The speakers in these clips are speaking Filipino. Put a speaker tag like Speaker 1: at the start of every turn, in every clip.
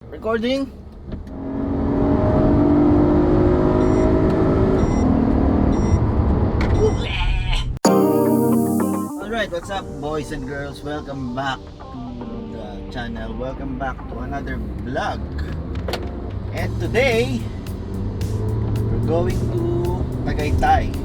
Speaker 1: Recording. Alright, what's up boys and girls? Welcome back to the channel. Welcome back to another vlog. And today we're going to Tagaytay.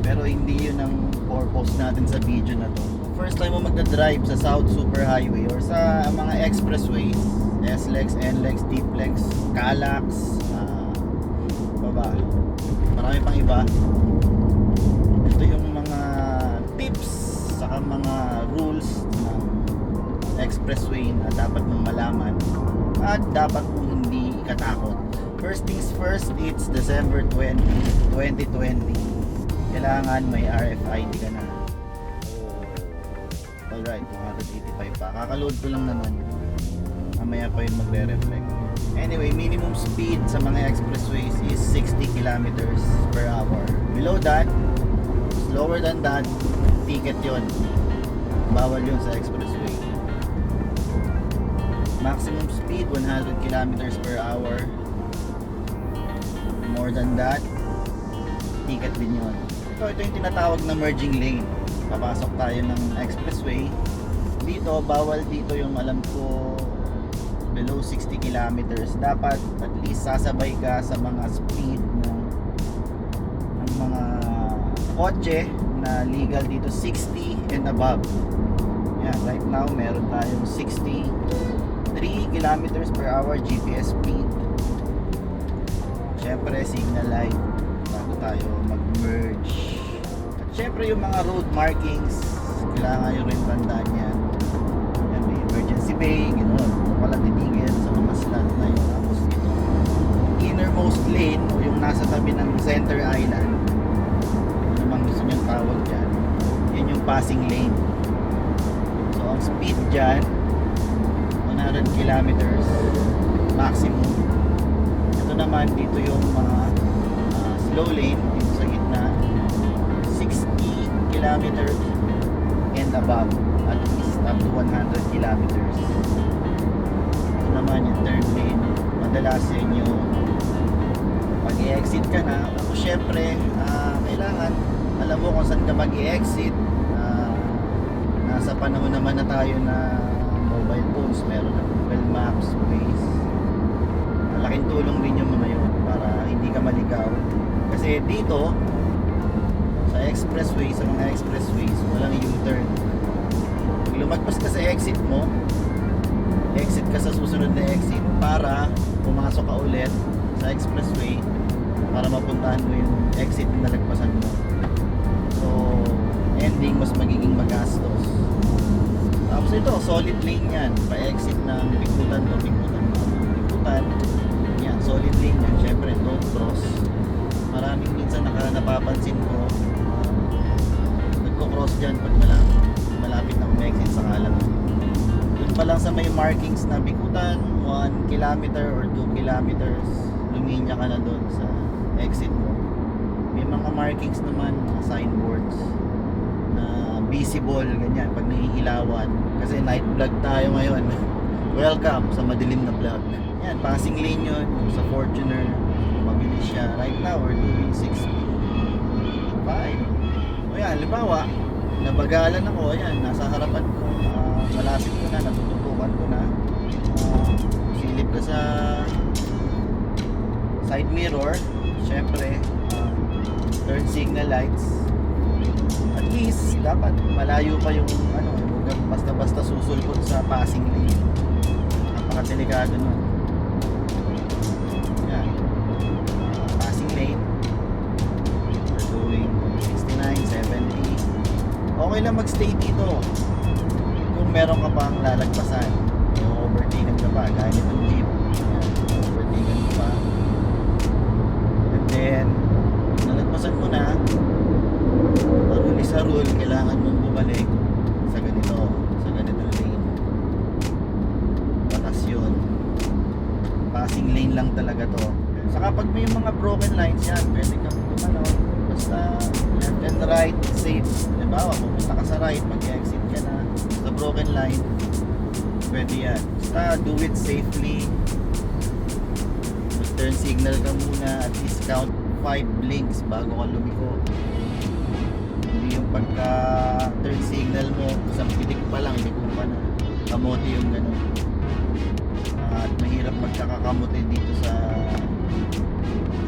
Speaker 1: Pero hindi yun ang purpose natin sa video na to. First time mo magdadrive sa South Super Highway or sa mga expressways, S-Lex, N-Lex, D-Flex, Calax, baba, marami pang iba. Ito yung mga tips saka mga rules ng expressway na dapat mong malaman at dapat mong hindi ikatakot. First things first, it's December 20, 2020. Kailangan may RFID ka na. Alright, 285 pa. Kakaload ko lang naman. Mamaya pa yun magre-reflect. Anyway, minimum speed sa mga expressways is 60 kilometers per hour. Below that, slower than that, ticket yun. Bawal yun sa expressway. Maximum speed 100 kilometers per hour. More than that, ticket din yun. Ito yung tinatawag na merging lane. Papasok tayo ng expressway. Dito, bawal dito yung alam ko below 60 kilometers. Dapat at least sasabay ka sa mga speed ng mga kotse na legal dito, 60 and above. Yan, right now meron tayong 63 kilometers per hour GPS speed. Syempre signal light bago tayo mag-merge. At syempre yung mga road markings, kailangan nyo rin tandaan yan. Yan, may emergency bay, gano'n. Wala titigil sa mga slot na yun. Tapos ito, innermost lane o yung nasa tabi ng center island, ano namang gusto nyo tawag dyan, yan yung passing lane. So ang speed dyan 100 kilometers maximum. Ito naman dito yung mga slow lane dito sa gitna, 60 kilometers and above, at least up to 100 kilometers. Ito naman yung third lane. Madalas yan yung pag i-exit ka na, o syempre kailangan alam mo kung saan ka mag i-exit. Nasa panahon naman na tayo na mobile phones, meron na Google Maps, Waze. Malaking tulong din yung mga yun para hindi ka maligaw. Kasi dito sa expressway, sa mga expressways, walang U-turn. Pag lumagpas ka sa exit mo, exit ka sa susunod na exit para pumasok ka ulit sa expressway para mapuntahan mo yung exit na nalagpasan mo. So ending mas magiging magastos. Tapos ito, solid lane yan. Pa-exit ng Bikutan to Bikutan. Yan, solid lane yan. Syempre, don't cross. Maraming minsan napapansin ko nagko-cross dyan pag malapit na umexit sa kalang. Doon pa lang sa may markings na Bikutan, 1 kilometer or 2 kilometers, luminya ka na doon sa exit mo. May mga markings naman, mga signboards na visible, ganyan, pag nahihilawan. Kasi night vlog tayo ngayon. Welcome sa madilim na vlog. Yan, passing lane yun. Sa Fortuner, mabilis siya. Right now, we're doing 65. O yan, halimbawa, nabagalan ako. Ayan, nasa harapan ko. Malapit ko na, natututukan ko na. Silip ka sa side mirror. Syempre, turn signal lights. At least dapat malayo pa yung huwag basta-basta susulpot sa passing lane. Napakadelikado nun. Yan. Passing lane. We're doing 69, 70. Okay lang magstay dito kung meron ka pang lalagpasan. Yung overtaken ka pa, gaya nitong jeep. Yan. Overtaken ka pa. And then nalagpasan mo na, rule sa rule, kailangan mong bumalik sa ganitong lane. Batas yun. Passing lane lang talaga to. Saka pag may mga broken lines yan, pwede kang basta left and right, safe. Diba, pupunta ka sa right, mag-exit ka na sa broken line, pwede yan. Basta do it safely. Turn signal ka muna, at least count 5 blinks bago ka lumiko. Hindi yung pagka turn signal mo, isang pitik pa lang, hindi ko pa na kamote yung gano'n. At mahirap magkakakamote dito sa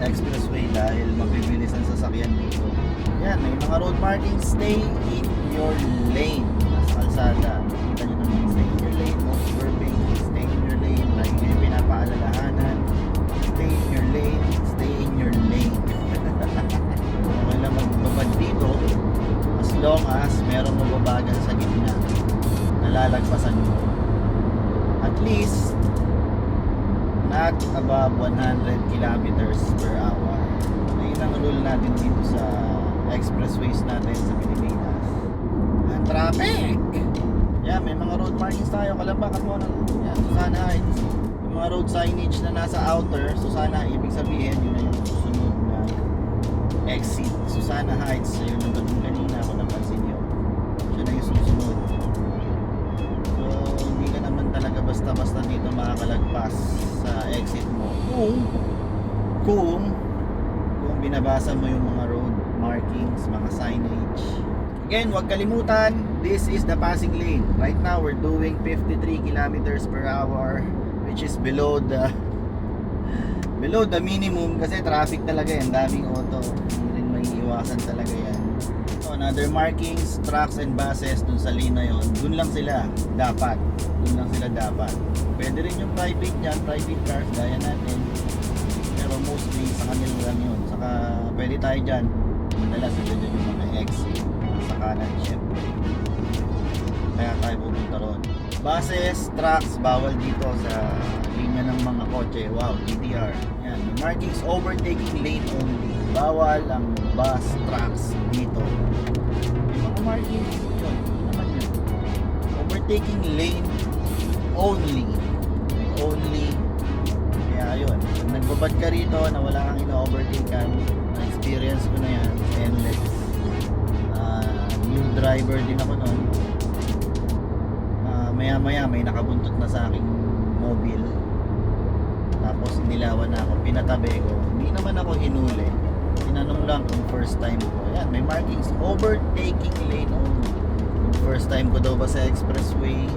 Speaker 1: Expressway dahil mabibilis ang sasakyan dito. Yan, may mga road markings. Stay in your lane. Nasa kalsada, kita nyo naman, stay in your lane. Most verbing, stay in your lane. Lagi kayo pinapaalalahanan, stay in your lane, stay in your lane. Okay lang magbabad dito as long as merong mababagal sa gitna, nalalagpasan mo. At least not above 100 kilometers per hour. Ayun ang rule natin dito sa expressways natin sa Pilipinas. Ang traffic! Yan, may mga road markings tayo. Kalabakan mo ng yan, Susana Heights. Yung mga road signage na nasa outer Susana, ibig sabihin yun na yung susunod na exit. Susana Heights, yun yung doon kanina ako napansin nyo. Yun na yung susunod. So, hindi ka naman talaga basta-basta dito makakalagpas sa exit mo kung binabasa mo yung mga road markings, mga signage. Again, huwag kalimutan, this is the passing lane. Right now, we're doing 53 kilometers per hour, which is below the minimum kasi traffic talaga yan, daming auto. Hindi rin maiiwasan talaga yan. So, another markings, trucks and buses dun sa lane na yun, dun lang sila dapat. Pwede rin yung private dyan, private cars gaya natin, pero mostly sa kanila lang yun. Saka pwede tayo dyan, madalas dyan yung mga exit sa kanan syempre, kaya tayo pupunta ron. Buses, trucks, bawal dito sa linya ng mga kotse. Wow, GTR. Yan, markings, overtaking lane only. Bawal ang bus, trucks dito. Yung mga markings, yun, naman yun. Overtaking lane only. Only. Kaya yun, pag nagbabad ka rito na wala kang ina-overtaken, na-experience ko na yan, endless. New driver din ako noon. Maya may nakabuntot na sa aking mobile, tapos nilawan na ako, pinatabi ko, hindi naman ako hinuli, tinanong lang kung first time ko. Yan, may markings, overtaking lane only. Kung first time ko daw ba sa expressway,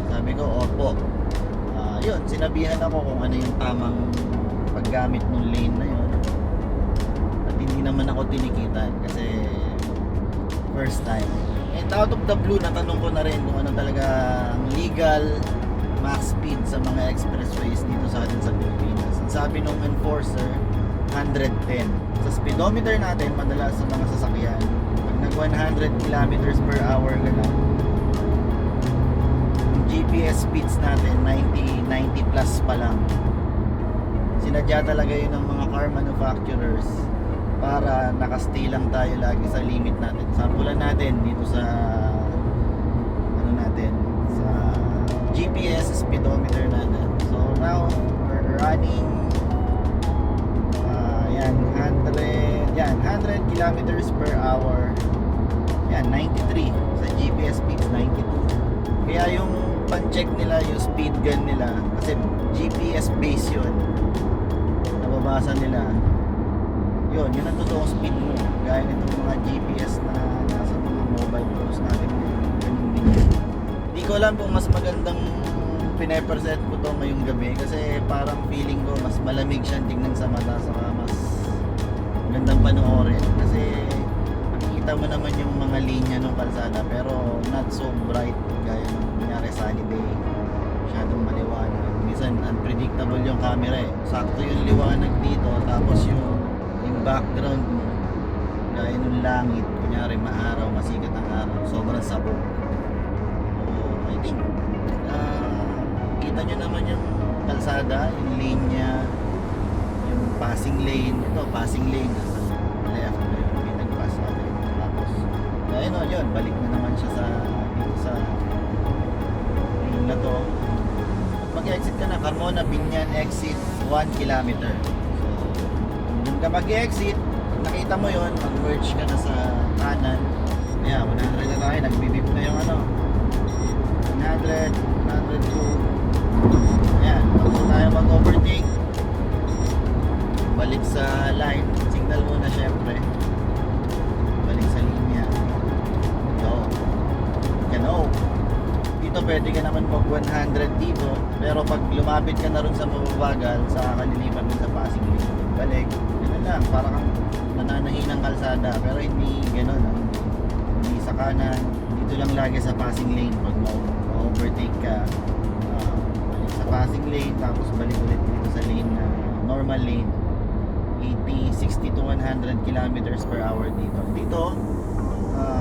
Speaker 1: sabi ko opo. Yun, sinabihan ako kung ano yung tamang paggamit ng lane na yun, at hindi naman ako tinikitan kasi first time. And out of the blue, natanong ko na rin kung ano talaga ang legal max speed sa mga expressways dito sa atin sa Pilipinas. Ang sabi nung enforcer, 110. Sa speedometer natin, madalas sa mga sasakyan, pag nag 100 kilometers per hour ka lang, yung GPS speeds natin 90 plus pa lang. Sinadya talaga yun ng mga car manufacturers para nakastay lang tayo lagi sa limit natin. Sampulan natin dito sa sa GPS speedometer natin. So now we're running 100 kilometers per hour. Yan, 93 sa GPS speeds, 92. Kaya yung pan-check nila, yung speed gun nila, kasi GPS base yun, nababasa nila yun ang totoong speed mo, gaya nitong mga GPS na nasa mga mobile phones natin. Hindi ko alam kung mas magandang pinaperset ko to ngayong gabi kasi parang feeling ko mas malamig siyang tingnan sa mata, saka mas magandang panoorin kasi nakikita mo naman yung mga linya ng kalsada pero not so bright gaya ng kunyari sunny day, masyadong maliwanag. Minsan unpredictable yung camera sakto yung liwanag dito tapos yung background mo gaya ng langit, kunyari maaraw, masikat ang araw, sobrang sabog. So I think kita nyo naman yung kalsada, yung linya, yung passing lane. Ito passing lane nasa left, may nag-pass natin. Tapos ayun o, yun, balik na naman siya dito sa lane na to. At mag-exit ka na, Carmona Binyan exit 1 kilometer. Doon ka mag-exit, pag nakita mo yun, mag-merge ka na sa kanan. Ayan, 100 na tayo, nagbibip na yung 100, 102. Ayan, bago tayo mag-overtake, balik sa line, signal muna syempre, balik sa linya. Dito pwede ka naman mag 100 dito, pero pag lumapit ka na rin sa mababagal, sa kalilipan mo sa passing lane, balik, gano'n lang, para kang nananahinang kalsada, pero hindi gano'n, hindi sa kanan, dito lang lagi sa passing lane. Pag ma-overtake ka, balik sa passing lane, tapos balik ulit dito sa lane na normal lane. 80, 60 to 100 kilometers per hour dito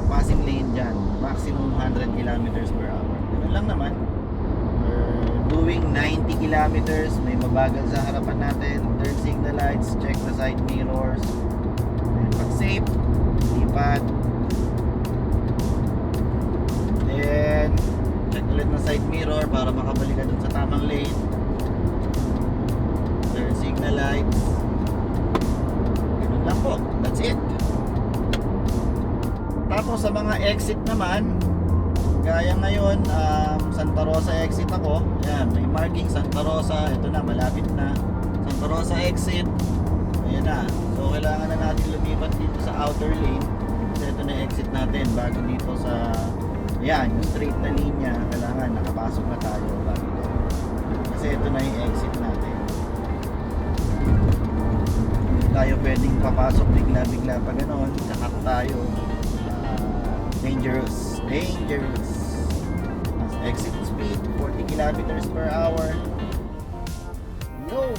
Speaker 1: passing lane dyan, maximum 100 kilometers per hour. Ganun lang naman. We're doing 90 kilometers, may mabagal sa harapan natin, turn signal lights, check the side mirrors, and pag safe, lipat, then check ulit ng side mirror para makabalik ka dun sa tamang lane, turn signal lights. Ganun lang po, that's it. Tapos sa mga exit naman, gaya ngayon, Santa Rosa exit ako. Ayan, may marking Santa Rosa. Ito na, malapit na. Santa Rosa exit. Ayan na. So kailangan na natin lumipat dito sa outer lane. Kasi ito na exit natin bago dito sa, ayan, yung straight na linya. Kailangan nakapasok na tayo bago dito. Kasi ito na yung exit natin. Hindi tayo pwedeng papasok bigla-bigla pa gano'n. Sakak tayo. Dangerous. Exit speed 40 kilometers per hour. Low.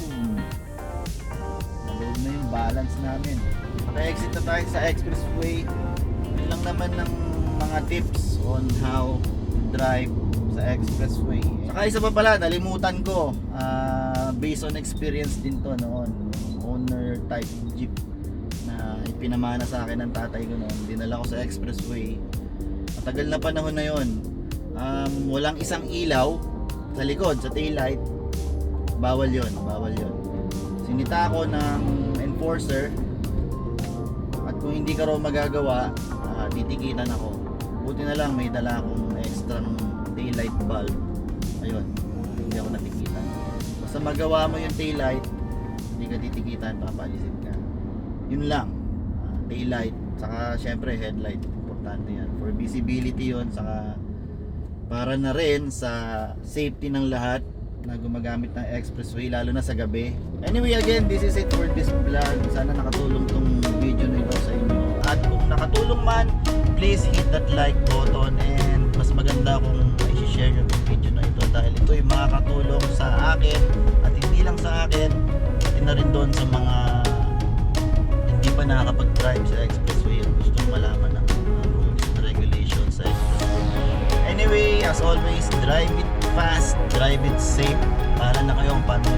Speaker 1: Nalow na yung balance namin. Naka-exit na tayo sa Expressway. Yun lang naman ng mga tips on how to drive sa Expressway. Saka isa pa pala, nalimutan ko, based on experience din to noon, owner type jeep na ipinamana sa akin ng tatay ko noon. Dinala ko sa Expressway. Matagal na panahon na yon. Walang isang ilaw sa likod, sa taillight. Bawal yon. Sinita ako ng enforcer, at kung hindi ka raw magagawa, titikitan ako. Buti na lang may dala akong extra taillight bulb. Ayun, hindi ako natikitan. Basta magawa mo yung taillight, hindi ka titikitan, papalisin ka. Yun lang. Taillight, saka syempre headlight, importante yan for visibility yon, saka para na rin sa safety ng lahat na gumagamit ng Expressway, lalo na sa gabi. Anyway, again, this is it for this vlog. Sana nakatulong tong video na ito sa inyo, at kung nakatulong man, please hit that like button, and mas maganda kung i-share nyo yung video na ito, dahil ito ay makakatulong sa akin, at hindi lang sa akin, pati na rin doon sa mga hindi pa nakakapag-drive sa Expressway at gustong malaman ng rules and regulations sa Expressway. Anyway, as always, drive it fast, drive it safe, para na kayong paano